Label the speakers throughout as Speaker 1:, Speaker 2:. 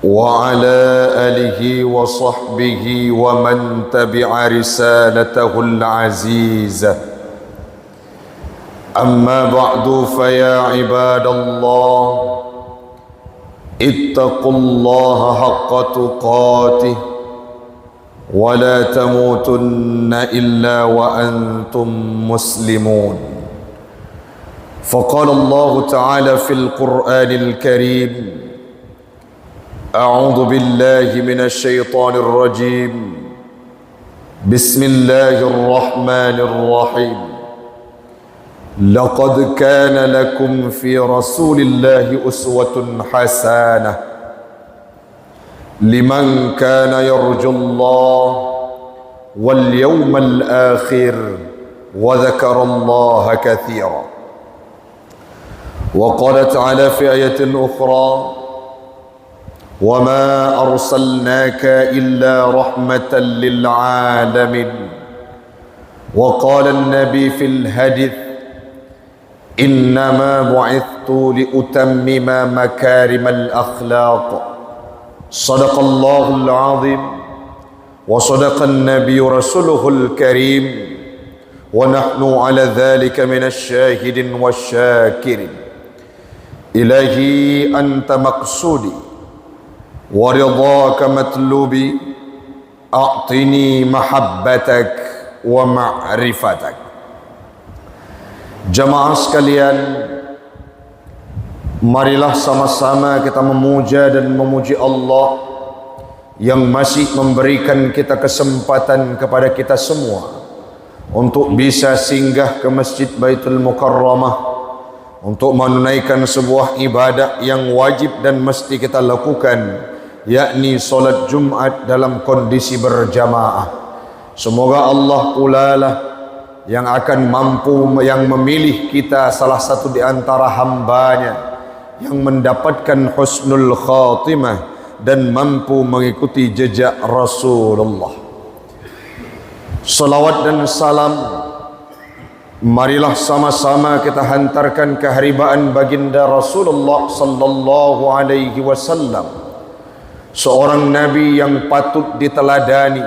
Speaker 1: وعلى آله وصحبه ومن تبع رسالته العزيزة. أما بعد فيا عباد الله اتقوا الله حق تقاته ولا تموتن إلا وأنتم مسلمون. فقال الله تعالى في القرآن الكريم: أعوذ بالله من الشيطان الرجيم. بسم الله الرحمن الرحيم. لقد كان لكم في رسول الله أسوة حسنة لمن كان يرجو الله واليوم الآخر وذكر الله كثيرا. وقال تعالى في آية أخرى: وما أرسلناك إلا رحمة للعالمين. وقال النبي في الحديث: إنما بعثت لأتمم مكارم الأخلاق. صدق الله العظيم وصدق النبي رسوله الكريم ونحن على ذلك من الشاهدين والشاكرين. إلهي أنت مقصودي ورضاك مطلوبي، أعطني محبتك ومعرفتك. Jamaah sekalian, marilah sama-sama kita memuja dan memuji Allah yang masih memberikan kita kesempatan kepada kita semua untuk bisa singgah ke Masjid Baitul Mukarramah untuk menunaikan sebuah ibadah yang wajib dan mesti kita lakukan, yakni solat Jumat dalam kondisi berjamaah. Semoga Allah pula lah yang akan mampu, yang memilih kita salah satu di antara hambanya yang mendapatkan husnul khatimah dan mampu mengikuti jejak Rasulullah. Salawat dan salam marilah sama-sama kita hantarkan keharibaan baginda Rasulullah sallallahu alaihi wasallam, seorang nabi yang patut diteladani,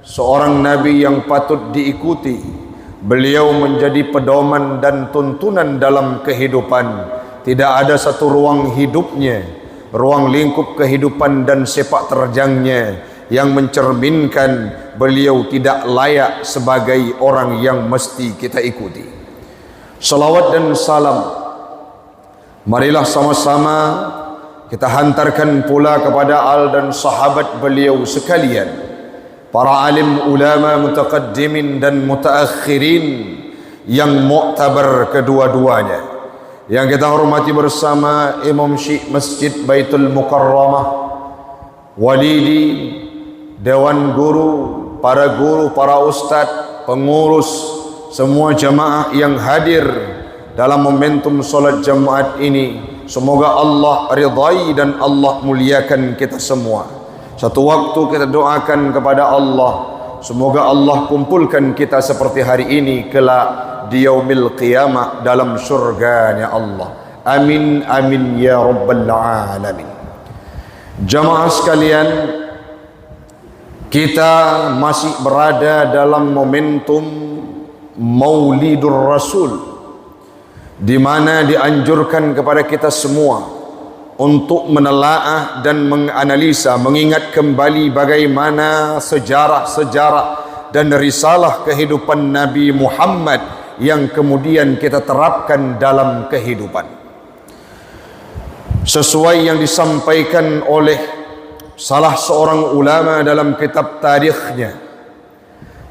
Speaker 1: seorang nabi yang patut diikuti. Beliau menjadi pedoman dan tuntunan dalam kehidupan. Tidak ada satu ruang hidupnya, ruang lingkup kehidupan dan sepak terjangnya yang mencerminkan beliau tidak layak sebagai orang yang mesti kita ikuti. Salawat dan salam marilah sama-sama kita hantarkan pula kepada al dan sahabat beliau sekalian, para alim ulama mutaqaddimin dan mutaakhirin yang muktabar kedua-duanya, yang kita hormati bersama Imam Syekh Masjid Baitul Mukarramah, walidi, dewan guru, para ustaz, pengurus, semua jamaah yang hadir dalam momentum solat Jumat ini. Semoga Allah ridai dan Allah muliakan kita semua. Satu waktu kita doakan kepada Allah, semoga Allah kumpulkan kita seperti hari ini kelak di yaumil qiyamah dalam surganya Allah. Amin amin ya rabbal alamin. Jamaah sekalian, kita masih berada dalam momentum Maulidur Rasul, di mana dianjurkan kepada kita semua untuk menelaah dan menganalisa, mengingat kembali bagaimana sejarah-sejarah dan risalah kehidupan Nabi Muhammad yang kemudian kita terapkan dalam kehidupan. Sesuai yang disampaikan oleh salah seorang ulama dalam kitab tarikhnya,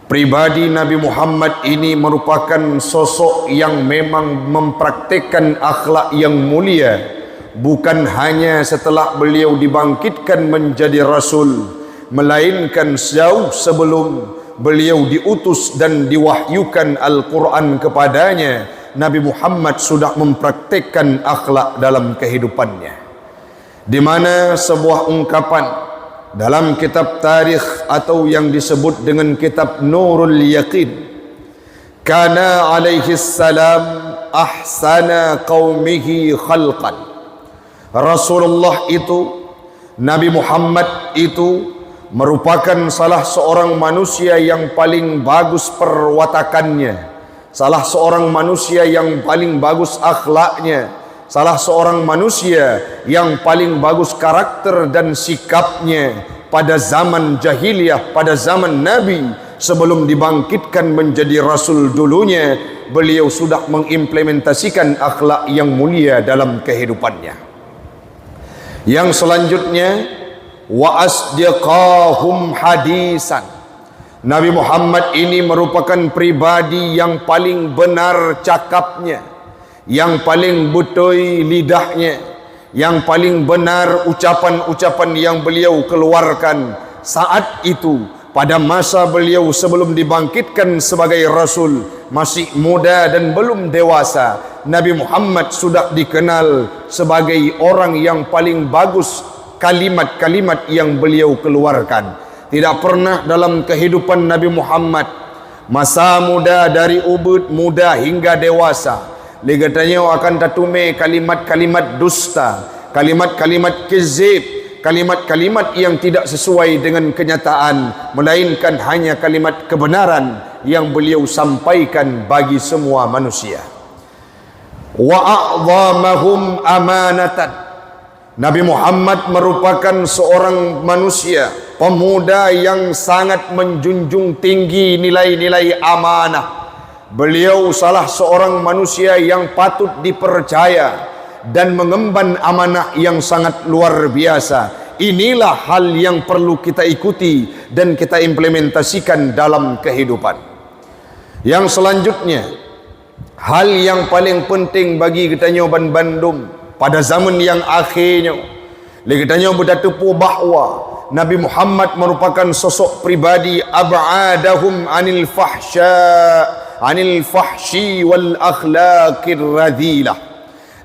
Speaker 1: pribadi Nabi Muhammad ini merupakan sosok yang memang mempraktikkan akhlak yang mulia, bukan hanya setelah beliau dibangkitkan menjadi Rasul, melainkan jauh sebelum beliau diutus dan diwahyukan Al-Quran kepadanya. Nabi Muhammad sudah mempraktikkan akhlak dalam kehidupannya, di mana sebuah ungkapan dalam kitab tarikh atau yang disebut dengan kitab Nurul Yaqin, kana alaihi salam ahsana qaumihi khalqan. Rasulullah itu Nabi Muhammad itu merupakan salah seorang manusia yang paling bagus perwatakannya, salah seorang manusia yang paling bagus akhlaknya, salah seorang manusia yang paling bagus karakter dan sikapnya pada zaman jahiliyah, pada zaman Nabi sebelum dibangkitkan menjadi Rasul dulunya. Beliau sudah mengimplementasikan akhlak yang mulia dalam kehidupannya. Yang selanjutnya, wa asdiqahum hadisan. Nabi Muhammad ini merupakan pribadi yang paling benar cakapnya, yang paling betul lidahnya, yang paling benar ucapan-ucapan yang beliau keluarkan saat itu pada masa beliau sebelum dibangkitkan sebagai Rasul, masih muda dan belum dewasa. Nabi Muhammad sudah dikenal sebagai orang yang paling bagus kalimat-kalimat yang beliau keluarkan. Tidak pernah dalam kehidupan Nabi Muhammad, masa muda dari ubud muda hingga dewasa, ligatanya akan tatume kalimat-kalimat dusta, kalimat-kalimat kezib, kalimat-kalimat yang tidak sesuai dengan kenyataan, melainkan hanya kalimat kebenaran yang beliau sampaikan bagi semua manusia. Wa a'zamahum amanatan. Nabi Muhammad merupakan seorang manusia, pemuda yang sangat menjunjung tinggi nilai-nilai amanah. Beliau salah seorang manusia yang patut dipercaya dan mengemban amanah yang sangat luar biasa. Inilah hal yang perlu kita ikuti dan kita implementasikan dalam kehidupan. Yang selanjutnya, hal yang paling penting bagi kita nyoban Bandung pada zaman yang akhirnya, kita nyoba bertepu bahawa Nabi Muhammad merupakan sosok pribadi ab'adahum anil fahsyi wal akhlaqir radhilah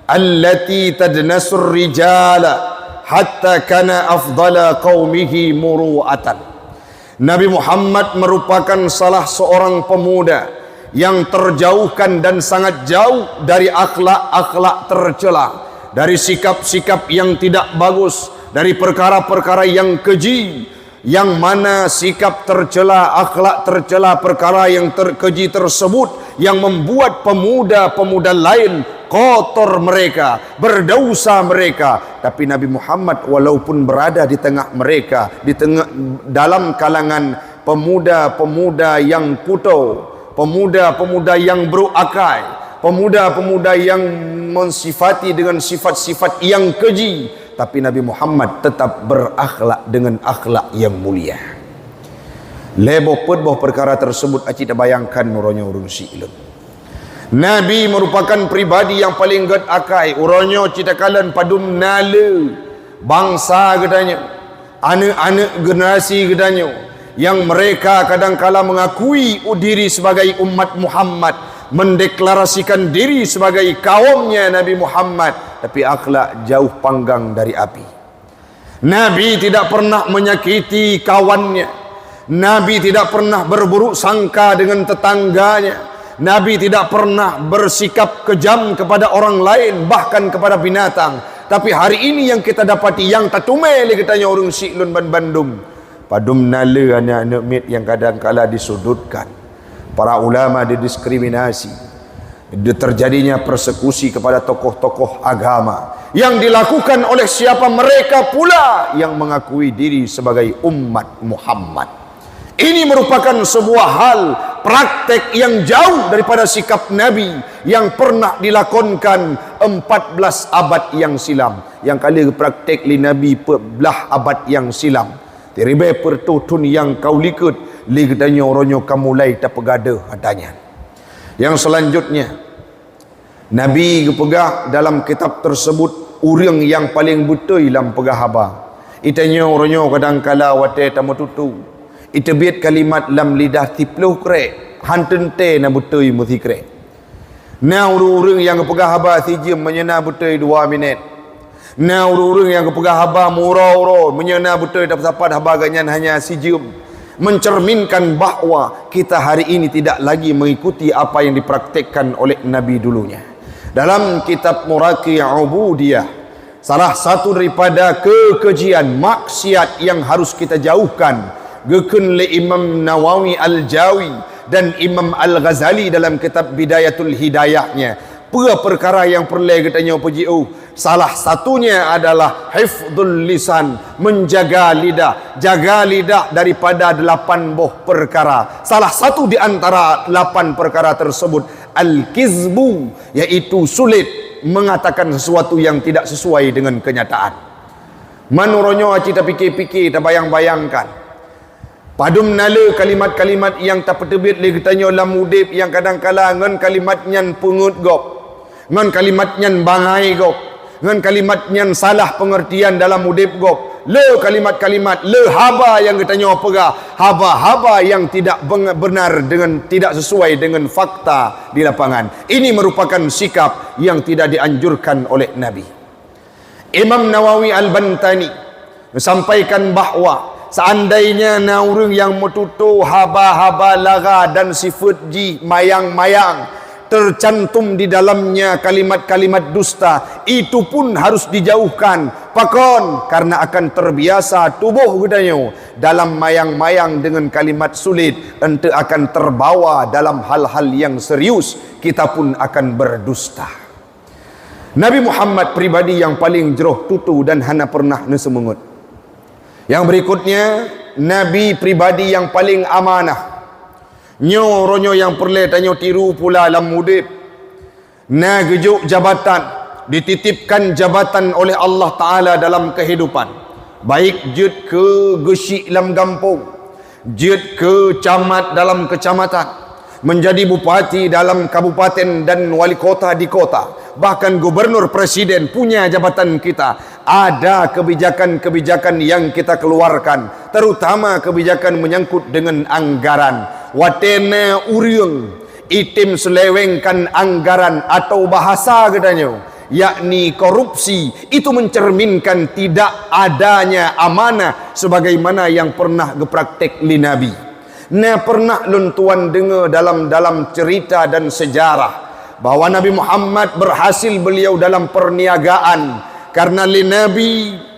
Speaker 1: allati tadnasur rijala hatta kana afdala qaumihi muru'atan. Nabi Muhammad merupakan salah seorang pemuda yang terjauhkan dan sangat jauh dari akhlak-akhlak tercela, dari sikap-sikap yang tidak bagus, dari perkara-perkara yang keji, yang mana sikap tercela, akhlak tercela, perkara yang keji tersebut yang membuat pemuda-pemuda lain kotor mereka, berdosa mereka. Tapi Nabi Muhammad walaupun berada di tengah mereka, dalam kalangan pemuda-pemuda yang kuto, pemuda-pemuda yang berukai, pemuda-pemuda yang mensifati dengan sifat-sifat yang keji, tapi Nabi Muhammad tetap berakhlak dengan akhlak yang mulia. Lebo pedboh perkara tersebut aci tak bayangkan nuronya urung silun. Nabi merupakan pribadi yang paling ged akai. Uronyo citakalan padum nala bangsa gedanya, anak-anak generasi gedanya, yang mereka kadangkala mengakui diri sebagai umat Muhammad, mendeklarasikan diri sebagai kaumnya Nabi Muhammad, tapi akhlak jauh panggang dari api. Nabi tidak pernah menyakiti kawannya, Nabi tidak pernah berburuk sangka dengan tetangganya, Nabi tidak pernah bersikap kejam kepada orang lain, bahkan kepada binatang. Tapi hari ini yang kita dapati, yang tatumele katanya orang Siklun Bandung, padum nala anak-anak mit yang kadang-kala disudutkan, para ulama didiskriminasi, terjadinya persekusi kepada tokoh-tokoh agama yang dilakukan oleh siapa? Mereka pula yang mengakui diri sebagai umat Muhammad. Ini merupakan sebuah hal praktek yang jauh daripada sikap Nabi yang pernah dilakonkan 14 abad yang silam. Yang kali praktek li Nabi belah abad yang silam. Teribe pertutun yang kau likut li gedanya oronyo kamu lai tak pegada adanya. Yang selanjutnya, Nabi kepegah dalam kitab tersebut urang yang paling betul dalam pegah haba. Itanya oronyo kadang-kala wate tamu tutu. Itebit kalimat lam lidah tipluh krek hantente na betul muthi krek. Na urang yang kepegah haba sijim menyena betul 2 minit. Na urang yang kepegah haba murau-urau menyena betul dapat sapat haba ganyan hanya sijim. Mencerminkan bahawa kita hari ini tidak lagi mengikuti apa yang dipraktikkan oleh Nabi dulunya. Dalam kitab Muraqi' Ubudiyah, Salah satu daripada kekejian maksiat yang harus kita jauhkan gekun le Imam Nawawi Al-Jawi dan Imam Al-Ghazali dalam kitab Bidayatul Hidayahnya. Perkara yang perlu kita puji salah satunya adalah hifdzul lisan, menjaga lidah, jaga lidah daripada 8 buah perkara. Salah satu di antara 8 perkara tersebut al-kizbu, yaitu sulit mengatakan sesuatu yang tidak sesuai dengan kenyataan. Manuronyo kita fikir-fikir, kita bayang-bayangkan. Padum nala kalimat-kalimat yang tak petebit le kitanya lam udip yang kadang-kala ngan kalimat nyan pungut gop, ngan kalimat nyan bangai gop, ngan kalimat nyan salah pengertian dalam udip gop. Le kalimat-kalimat le haba yang kitanya pegah, haba-haba yang tidak benar dengan tidak sesuai dengan fakta di lapangan. Ini merupakan sikap yang tidak dianjurkan oleh Nabi. Imam Nawawi Al-Bantani menyampaikan bahawa seandainya orang yang metutup haba-haba lara dan sifat ji mayang-mayang tercantum di dalamnya kalimat-kalimat dusta, itu pun harus dijauhkan. Pakon, karena akan terbiasa tubuh gedanya dalam mayang-mayang dengan kalimat sulit, ente akan terbawa dalam hal-hal yang serius, kita pun akan berdusta. Nabi Muhammad pribadi yang paling jeroh tutu dan hana pernah nesemungut. Yang berikutnya, Nabi pribadi yang paling amanah. Ronyo yang perlu tanya tiru pula dalam mudib. Na gejuk jabatan, dititipkan jabatan oleh Allah Ta'ala dalam kehidupan. Baik jut ke gesik dalam kampung, jut ke camat dalam kecamatan, menjadi bupati dalam kabupaten dan wali kota di kota, bahkan gubernur presiden punya jabatan kita. Ada kebijakan-kebijakan yang kita keluarkan, terutama kebijakan menyangkut dengan anggaran. Watena uriung itim selewengkan anggaran atau bahasa katanya, yakni korupsi, itu mencerminkan tidak adanya amanah sebagaimana yang pernah gepraktek li Nabi. Nah, pernah luntuan dengar dalam cerita dan sejarah bahwa Nabi Muhammad berhasil beliau dalam perniagaan karena li Nabi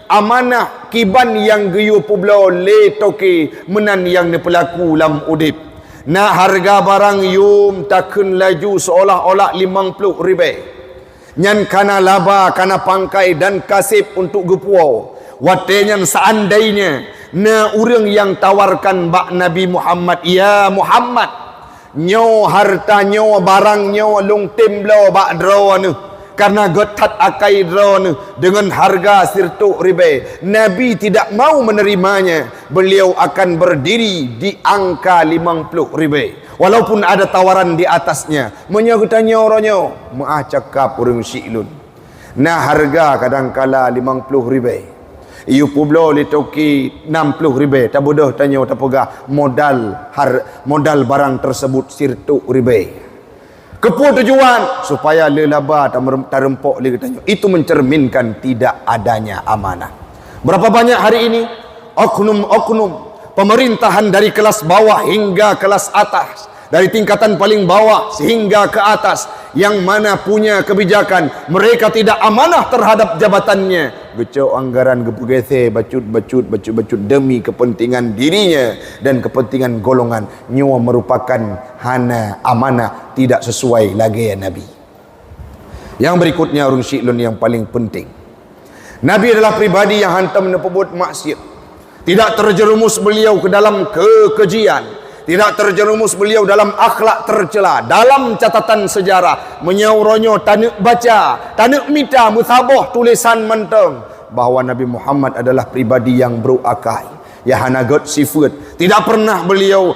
Speaker 1: amanah kiban yang geyu publo le toke menan yang nepelaku lam udip. Nah, harga barang yum takun laju seolah-olah 50 ribu. Nyan kana laba, kana pangkai dan kasip untuk gepuau. Watenyan seandainya na urang yang tawarkan bak Nabi Muhammad, ya Muhammad, nyo harta nyo barang nyo lung timblo bak draw karena gotat akai draw dengan harga sirtu ribe. Nabi tidak mau menerimanya. Beliau akan berdiri di angka 50 ribe. Walaupun ada tawaran di atasnya. Menyagutanya orangnya. Maaf cakap orang syi'lun. Nah, harga kadangkala 50 ribe. Iu publo litoki 60 ribe. Tak bodoh tanya tak pegah modal barang tersebut sirtu ribe. Kepu tujuan supaya lelaba tarempok dia katanya. Itu mencerminkan tidak adanya amanah. Berapa banyak hari ini oknum-oknum pemerintahan dari kelas bawah hingga kelas atas, dari tingkatan paling bawah sehingga ke atas, yang mana punya kebijakan mereka tidak amanah terhadap jabatannya. Gecok anggaran gepugese bacut demi kepentingan dirinya dan kepentingan golongan. Nyawa merupakan hana amanah, tidak sesuai lagi ya Nabi. Yang berikutnya orang syi'lun yang paling penting. Nabi adalah pribadi yang hantam nepebut maksiat. Tidak terjerumus beliau ke dalam kekejian. Tidak terjerumus beliau dalam akhlak tercela. Dalam catatan sejarah menyauronyo tanek baca, tanek mita musabah tulisan menteng bahawa Nabi Muhammad adalah pribadi yang beruakai, ya hanagot sifat. Tidak pernah beliau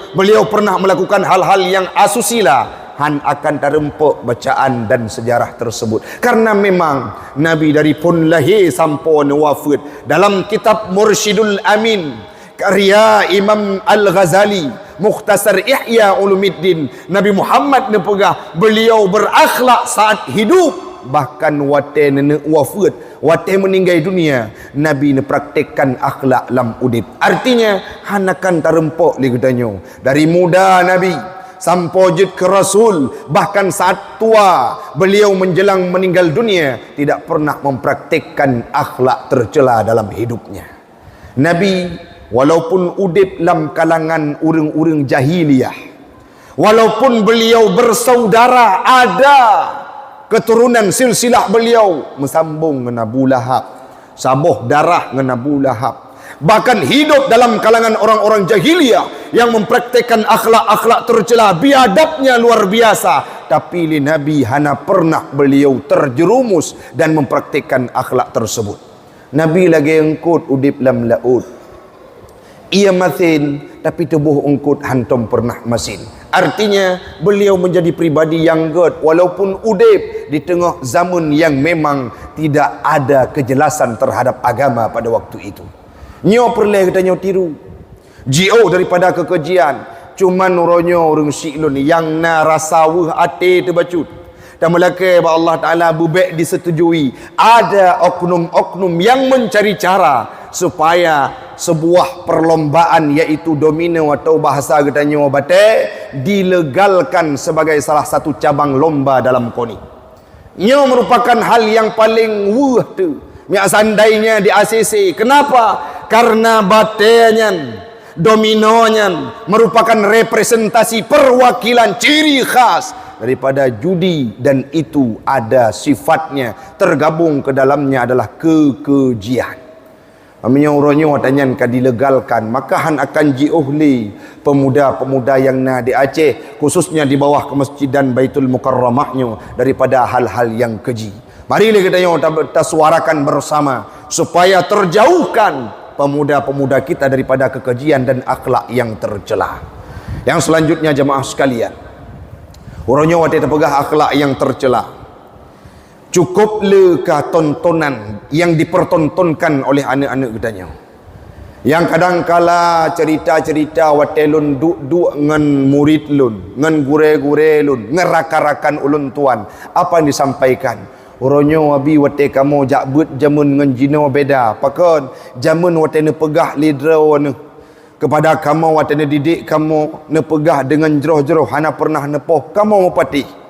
Speaker 1: pernah melakukan hal-hal yang asusila. Han akan terempuk bacaan dan sejarah tersebut. Karena memang Nabi dari pun lahir sampai wafat. Dalam kitab Mursyidul Amin karya Imam Al-Ghazali, Mukhtasar Ihya Ulumuddin, Nabi Muhammad nepegah beliau berakhlak saat hidup, bahkan wate nenek wafat, wate meninggal dunia, Nabi nepraktekkan akhlak lam udip. Artinya hanakan tarempok li gedanyo. Dari muda Nabi sampojit ke Rasul, bahkan saat tua beliau menjelang meninggal dunia tidak pernah mempraktikkan akhlak tercela dalam hidupnya. Nabi walaupun udip dalam kalangan urang-urang jahiliyah, walaupun beliau bersaudara, ada keturunan silsilah beliau mesambung dengan Abu Lahab, sabuh darah dengan Abu Lahab, bahkan hidup dalam kalangan orang-orang jahiliyah yang mempraktikkan akhlak-akhlak tercela, biadabnya luar biasa, tapi li Nabi hana pernah beliau terjerumus dan mempraktikkan akhlak tersebut. Nabi lagi engkut udip lam laut, ia masin tapi tubuh engkut hantum pernah masin. Artinya beliau menjadi pribadi yang good walaupun udip di tengah zaman yang memang tidak ada kejelasan terhadap agama pada waktu itu. Nyo perleh kita nyo tiru jio daripada kekejian, cuman nuronyo orang syiklun yang na rasawuh ate terbacut dan melaka Allah Ta'ala bubek disetujui. Ada oknum-oknum yang mencari cara supaya sebuah perlombaan iaitu domino atau bahasa kita nyo bate dilegalkan sebagai salah satu cabang lomba dalam koni. Nyo merupakan hal yang paling wuh tu miak sandainya di ACC. Kenapa? Karena batenyan, dominonya merupakan representasi perwakilan ciri khas daripada judi, dan itu ada sifatnya tergabung ke dalamnya adalah kekejian. Menyorongnya watanyan kan dilegalkan, maka han akan jiuhli pemuda-pemuda yang na di Aceh, khususnya di bawah kemasjidan Baitul Mukarramahnya, daripada hal-hal yang keji. Marilah kita suarakan bersama supaya terjauhkan pemuda-pemuda kita daripada kekejian dan akhlak yang tercela. Yang selanjutnya jemaah sekalian, orangnya waktu terpegah akhlak yang tercela. Cukup lekah tontonan yang dipertontonkan oleh anak-anak kitanya, yang kadang-kala cerita-cerita watelun duk-duk ngan murid lun, ngan gure-gure lun, ngeraka-rakan ulun tuan. Apa yang disampaikan? Oronyo abi wate kamu jakbut jamun ngan jino beda. Pakon jamun wate ne pegah lidra wana kepada kamu wate ne didik kamu ne pegah dengan jeroh-jeroh hana pernah nepoh kamu mepati.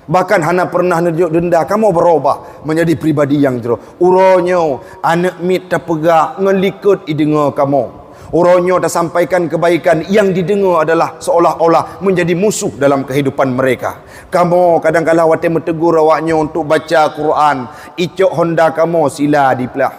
Speaker 1: Bahkan hana pernah nejuk denda kamu berubah menjadi pribadi yang jeroh. Oronyo anak mit terpegah ngelikut idengar kamu. Orangnya dah sampaikan kebaikan, yang didengar adalah seolah-olah menjadi musuh dalam kehidupan mereka. Kamu kadang-kadang wate metegur awaknya untuk baca Quran, icok honda kamu sila dipelah.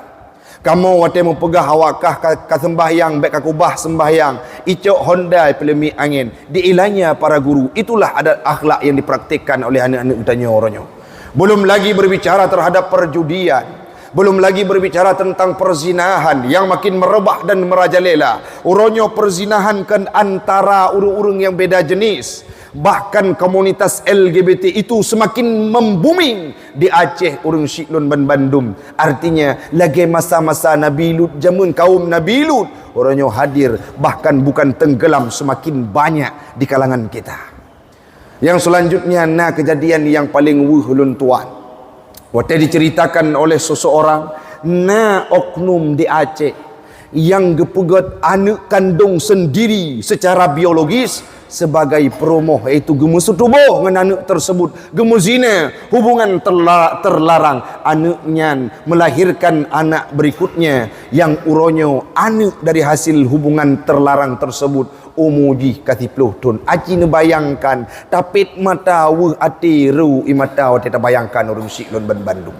Speaker 1: Kamu wate mempegah awakah ka sembahyang baik kubah sembahyang, icok honda pelemi angin. Diilanya para guru. Itulah adat akhlak yang dipraktikkan oleh anak-anak utanya orangnya. Belum lagi berbicara terhadap perjudian. Belum lagi berbicara tentang perzinahan yang makin merebak dan merajalela. Uronyo perzinahan kan antara urung-urung yang beda jenis. Bahkan komunitas LGBT itu semakin membuming di Aceh, urung Syiklun dan Bandung. Artinya lagi masa-masa Nabi Lut, jamun kaum Nabi Lut, uronyo hadir, bahkan bukan tenggelam, semakin banyak di kalangan kita. Yang selanjutnya nah kejadian yang paling wuhulun tuan. Waktu diceritakan oleh seseorang, na oknum di Aceh yang gepegat anak kandung sendiri secara biologis sebagai peromoh, iaitu gemus tubuh dengan anak tersebut, gemus zina, hubungan terlarang. Anaknya melahirkan anak berikutnya yang uronyo anak dari hasil hubungan terlarang tersebut umuji katipluh tun. Aci ne bayangkan tapit mata wuh ati ru imata wate bayangkan urang Syiklun ban Bandung.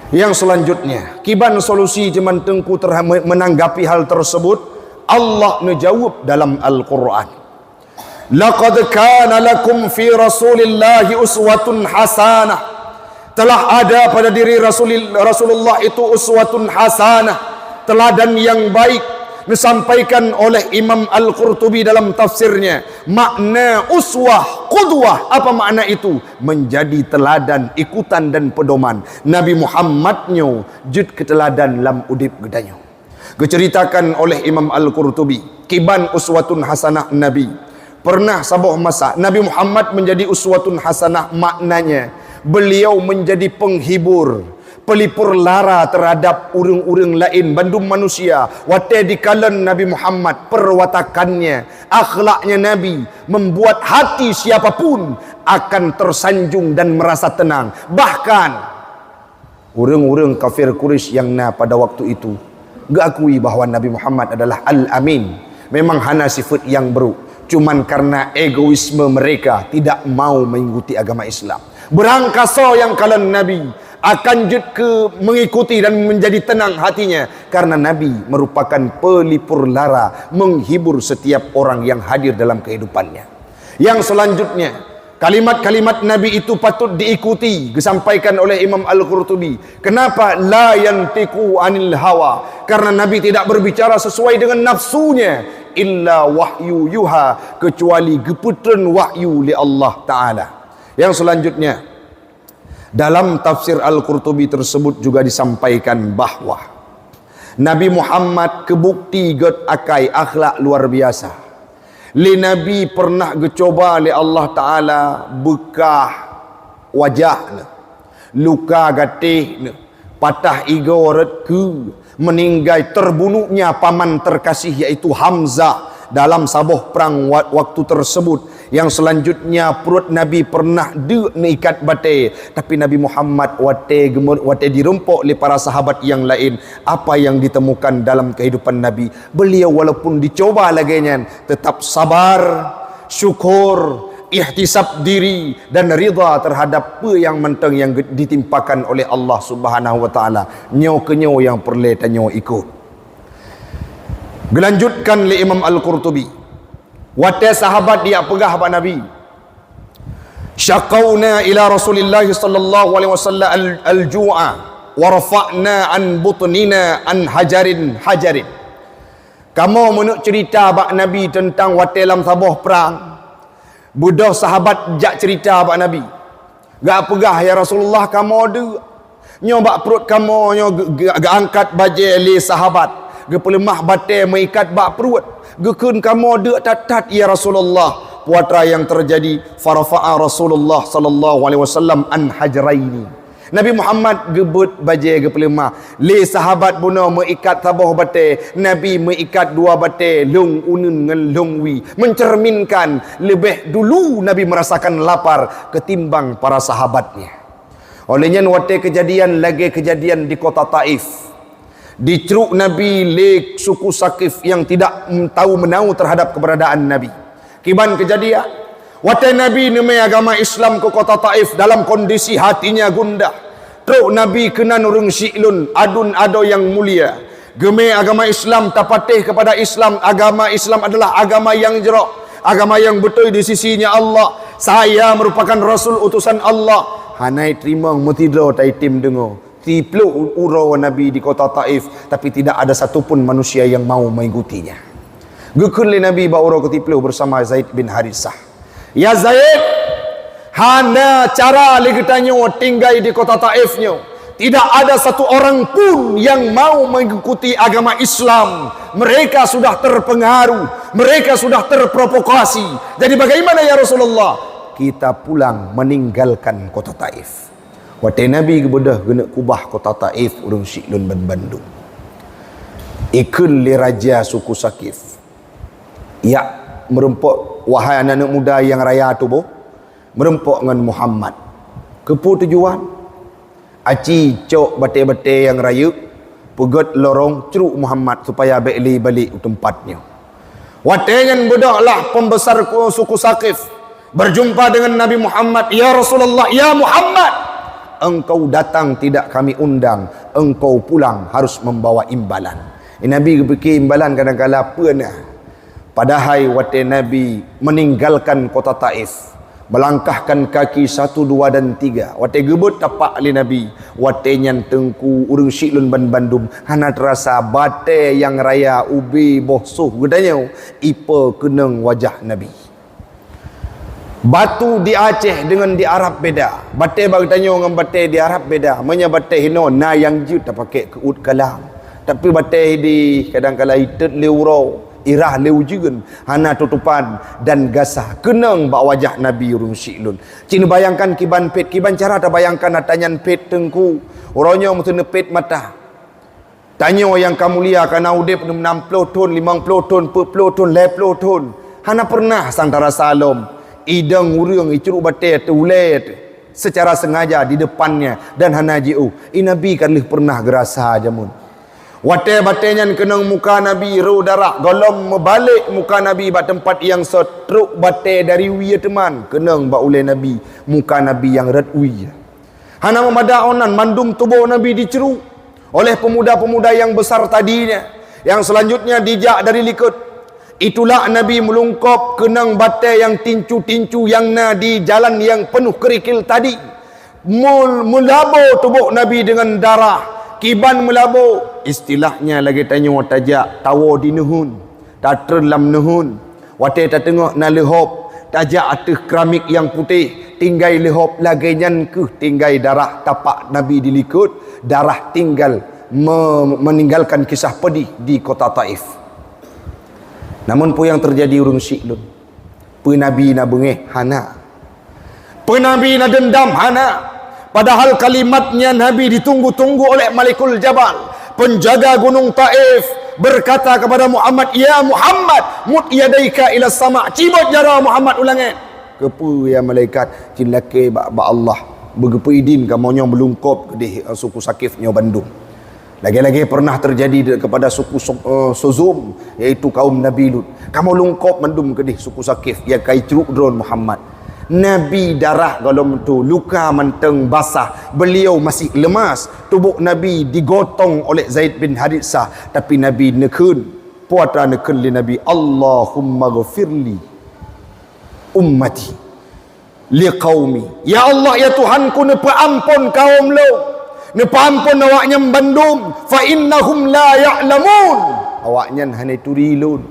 Speaker 1: Yang selanjutnya, kiban solusi jaman tengku menanggapi hal tersebut, Allah menjawab dalam Al-Quran. Laqad kana lakum fi Rasulillahi uswatun hasanah. Telah ada pada diri Rasulullah itu uswatun hasanah, teladan yang baik. Disampaikan oleh Imam Al-Qurtubi dalam tafsirnya. Makna uswah, qudwah, apa makna itu? Menjadi teladan, ikutan dan pedoman. Nabi Muhammadnyo jud keteladan lam udip gedanyo. Diceritakan oleh Imam Al-Qurtubi, kiban uswatun hasanah Nabi. Pernah sabuh masa Nabi Muhammad menjadi uswatun hasanah, maknanya beliau menjadi penghibur, pelipur lara terhadap urang-urang lain bandum manusia. Wate di kalan Nabi Muhammad, perwatakannya, akhlaknya Nabi membuat hati siapapun akan tersanjung dan merasa tenang. Bahkan urang-urang kafir Quraisy yang pada waktu itu gak akui bahawa Nabi Muhammad adalah Al-Amin. Memang hana sifat yang buruk, cuman karena egoisme mereka tidak mau mengikuti agama Islam. Berangkasa yang kalan Nabi akan mengikuti dan menjadi tenang hatinya, karena Nabi merupakan pelipur lara, menghibur setiap orang yang hadir dalam kehidupannya. Yang selanjutnya, kalimat-kalimat Nabi itu patut diikuti, disampaikan oleh Imam Al-Qurtubi. Kenapa? La yantiqu anil hawa, karena Nabi tidak berbicara sesuai dengan nafsunya, illa wahyu yuha, kecuali geputren wahyu li Allah Ta'ala. Yang selanjutnya, dalam tafsir Al-Qurtubi tersebut juga disampaikan bahawa Nabi Muhammad kebukti get akai akhlak luar biasa. Li Nabi pernah gecoba oleh Allah Ta'ala bekah wajahnya, luka gatihnya, patah igoret ke, meninggal terbunuhnya paman terkasih yaitu Hamzah dalam sabuh perang waktu tersebut. Yang selanjutnya perut Nabi pernah diikat batai, tapi Nabi Muhammad wate dirempok oleh para sahabat yang lain. Apa yang ditemukan dalam kehidupan Nabi? Beliau walaupun dicoba laginya tetap sabar, syukur, ihtisab diri dan ridha terhadap apa yang mentang yang ditimpakan oleh Allah Subhanahu wa taala. Nyo kenyo yang perle tanyo ikut. Gelanjutkan li Imam Al-Qurtubi, wate sahabat dia pegah pada Nabi. Syaqauna ila Rasulillah sallallahu alaihi wasallam al-ju'a wa rafa'na an butnina an hajarin. Kamu menuk cerita bak Nabi tentang wate dalam sabuh perang. Budak sahabat jak cerita bak Nabi. Gak pegah ya Rasulullah kamu ada. Nyo bak perut kamu nyo gak angkat baje li sahabat. Ge pelemah bate mengikat bak perut. Gekun kamu dek tatat ya Rasulullah. Puatra yang terjadi, farafa'a Rasulullah sallallahu alaihi wasallam an hajraini. Nabi Muhammad gebut baje ge pelemah. Le sahabat buno mengikat sabuh bate, Nabi mengikat dua bate long unun ngan long wi, mencerminkan lebih dulu Nabi merasakan lapar ketimbang para sahabatnya. Olehnya wate kejadian lagi kejadian di kota Taif. Diceruk Nabi le suku Sakif yang tidak tahu menau terhadap keberadaan Nabi. Kiban kejadian wate Nabi nemai agama Islam ke kota Taif dalam kondisi hatinya gundah. Teruk Nabi kena nurung syi'lun adun ado yang mulia. Gemai agama Islam tapatih kepada Islam. Agama Islam adalah agama yang jerok, agama yang betul di sisinya Allah. Saya merupakan Rasul utusan Allah. Hanai terima mutido taitim dengo. Tiplu urau Nabi di kota Taif, tapi tidak ada satupun manusia yang mau mengikutinya. Gekun li Nabi ba urau ketiplu bersama Zaid bin Harithah. Ya Zaid, hana cara li getanyo tinggal di kota Taifnya. Tidak ada satu orang pun yang mau mengikuti agama Islam. Mereka sudah terpengaruh, mereka sudah terprovokasi. Jadi bagaimana ya Rasulullah? Kita pulang meninggalkan kota Taif. Wate Nabi kebedah gena kubah kota Taif urang syi'lun ban Bandung. Ikun li raja suku Sakif. Ya merempok wahai anak-anak muda yang raya tu boh, merempok dengan Muhammad. Kepu tujuan aci cok bate-bate yang raya pegot lorong ceruk Muhammad supaya balik tempatnya. Wate yang bedahlah pembesar suku Sakif berjumpa dengan Nabi Muhammad. Ya Rasulullah, ya Muhammad, engkau datang tidak kami undang, engkau pulang harus membawa imbalan. Nabi fikir imbalan kadang-kadang pernah. Padahal wate Nabi meninggalkan kota Taif, melangkahkan kaki 1, 2 dan 3. Wate gebut tapak li Nabi, wate nyan tengku urang syi'lun ban Bandung, hana terasa bate yang raya ubi bosuh gedanya ipa keneng wajah Nabi. Batu di Aceh dengan di Arab beda. Bate bagi tanya dengan bate di Arab beda. Menya bate hino na yang jut tak pakai keut kalam. Tapi bate di kadang-kadang itet leuro irah leujeun hana tutupan dan gasah keneng bak wajah Nabi urung siklun. Cina bayangkan kiban pet, kiban cara ta bayangkan atanyan pet tengku oronyo mutun pet mata. Tanyo yang kamulia kana udip 60 tahun, 50 tahun, 40 tahun, 50 tahun. Hana pernah santara salom idang urang icuruk bate tulet secara sengaja di depannya dan hana jiu. Nabi kan lih pernah gerasa jamun. Wate batenyan kenang muka Nabi ru darah golom membalik muka Nabi ba tempat yang setruk bate dari wiya teman kenang ba oleh Nabi muka Nabi yang red wiya. Hana memada onan mandum tubuh Nabi diceru oleh pemuda-pemuda yang besar tadinya. Yang selanjutnya dijak dari likut. Itulah Nabi melungkop kenang batai yang tincu-tincu yang na di jalan yang penuh kerikil tadi. Melabur tubuh Nabi dengan darah. Kiban melabur. Istilahnya lagi tanya tajak tawa di nuhun. Tak terlam nuhun. Watai tak tengok na lehop. Tajak atas keramik yang putih. Tinggai lehop lagi nyan ke tinggai darah tapak Nabi dilikut. Darah tinggal meninggalkan kisah pedih di kota Taif. Namun pu yang terjadi urung siklun. Pu Nabi na bengeh hana. Pu Nabi na dendam hana. Padahal kalimatnya Nabi ditunggu-tunggu oleh Malikul Jabal, penjaga gunung Taif, berkata kepada Muhammad, "Ya Muhammad, mut yadaika ila sama'." Cibot jara Muhammad ulangi. Kepu ya malaikat cilake ba Allah. Begepu idin kamu nyong belungkop ke suku Sakifnya Bandung. Lagi-lagi pernah terjadi kepada suku Sozum, yaitu kaum Nabi Lut. Kamu lungkop mendum ke suku Sakif, ya kai ceruk drone Muhammad. Nabi darah golom tu, luka menteng basah. Beliau masih lemas. Tubuh Nabi digotong oleh Zaid bin Haritsah. Tapi Nabi nekun, puata nekun li Nabi, Allahumma ghafirli ummati li qaumi. Ya Allah, ya Tuhanku, nepa ampun kaum lo. Nepa ampun awaknya Bandung, fa innahum la ya'lamun. Awaknya hanya turilun,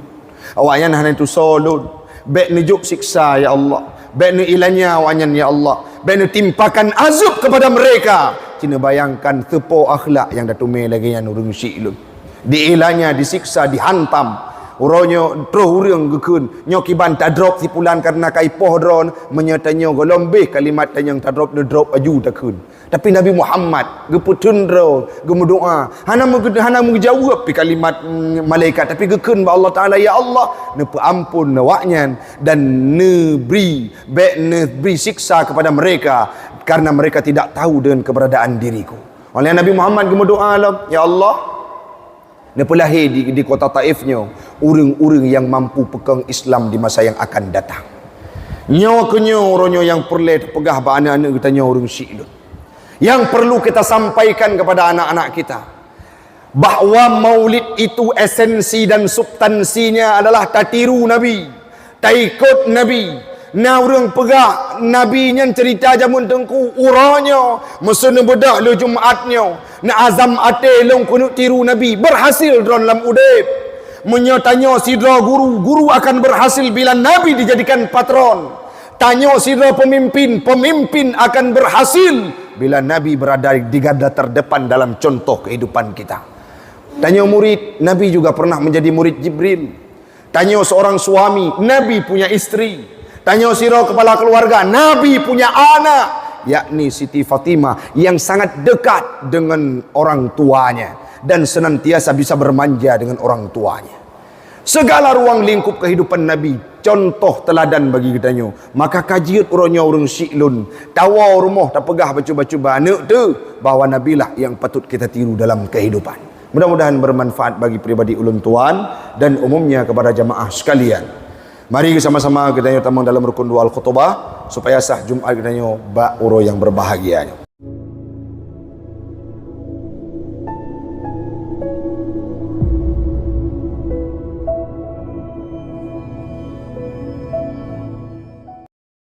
Speaker 1: awaknya hanya tu solun. Baik nujuk siksa ya Allah, baik nu ilanya awaknya ya Allah, baik nu timpakan azab kepada mereka. Cina bayangkan tepo akhlak yang datume lagi yang urung siklun. Diilanya disiksa, dihantam. Uronyo terus urang gekun nyokiban tadrop sipulan karena kaipoh dron menyatanyo golombe kalimat yang tadrop de drop aju takun. Tapi Nabi Muhammad geputun dro gemudoa hana menjawab pi kalimat malaikat tapi gekun ba Allah Taala, ya Allah nepa ampun nawaknya dan nebri siksa kepada mereka karena mereka tidak tahu dengan keberadaan diriku. Oleh Nabi Muhammad gemudoa, ya Allah, nepa lahir di kota Taifnya urang-urang yang mampu pegang Islam di masa yang akan datang. Nyawa kenyo ronyo yang perlu pegah ba anak-anak kita nyawa urang siklun. Yang perlu kita sampaikan kepada anak-anak kita bahwa maulid itu esensi dan substansinya adalah tak tiru Nabi, tak ikut Nabi. Na urang pegah Nabi nyan cerita jamun tengku uranyo mesene bedah le Jumaatnya na azam ate long kunut tiru Nabi berhasil dalam udip. Menyatanya sidra guru akan berhasil bila Nabi dijadikan patron. Tanya sidra pemimpin akan berhasil bila Nabi berada di garda terdepan dalam contoh kehidupan kita. Tanya murid, Nabi juga pernah menjadi murid Jibril. Tanya seorang suami, Nabi punya istri. Tanya sira kepala keluarga, Nabi punya anak, yakni Siti Fatimah yang sangat dekat dengan orang tuanya dan senantiasa bisa bermanja dengan orang tuanya. Segala ruang lingkup kehidupan Nabi contoh teladan bagi kita nyo. Maka kajiut uronya urang siklun, tawa rumah tak pegah baca-baca anak tu bahawa Nabi lah yang patut kita tiru dalam kehidupan. Mudah-mudahan bermanfaat bagi pribadi ulun tuan dan umumnya kepada jamaah sekalian. Mari sama-sama kita tamang dalam rukun dua al-khutbah supaya sah Jumat kita ba uro yang berbahagia.